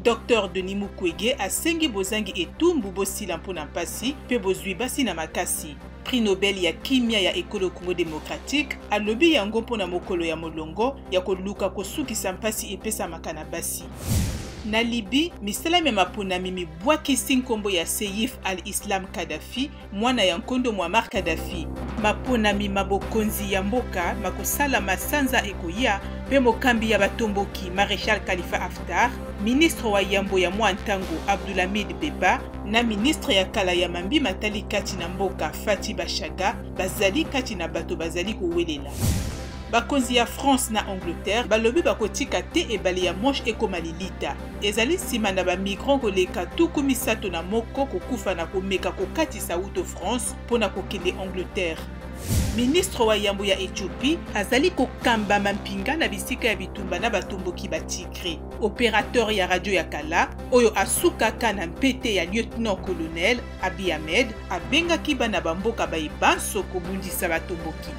Dr Denis Mukwege asengi bozangi etumbu bosila mpona mpasi pe bozwi basi na makasi. Prix Nobel ya kimia ya ekolo Congo démocratique alobi yango mpona mokolo ya molongo ya koluka kosukisa mpasi epesamaka na basi. Na Libye, misalami maponami mibwakisi nkombo ya Seif al-Islam Kadhafi, mwana ya nkondo Muammar Kadhafi. Maponami mabokonzi ya mboka makosala masanza ekoya pe mokambi ya batomboki Maréchal Khalifa Haftar, ministre wa yambo ya Mwantango Abdulhamid Beba na ministre ya kala ya mambi matali kati na mboka Fati Bashaga bazali kati na bato bazali kowelela. Bakonzi ya France na Angleterre balobi bakotika te ebale ya Manche ekoma lilita. Ezali sima na bamigrant koleka tuku misato na moko kokufa na komeka kokatisa uto France pona kokende Angleterre. Ministre wa yambo ya Ethiopie azali kokamba mampinga na bisika ya bitumba na batomboki batigre. Opérateur ya radio ya kala oyo asukaka na mpete ya lieutenant-colonel Abiy Ahmed abengaki bana bamboka bayebanso kobundisa batomboki.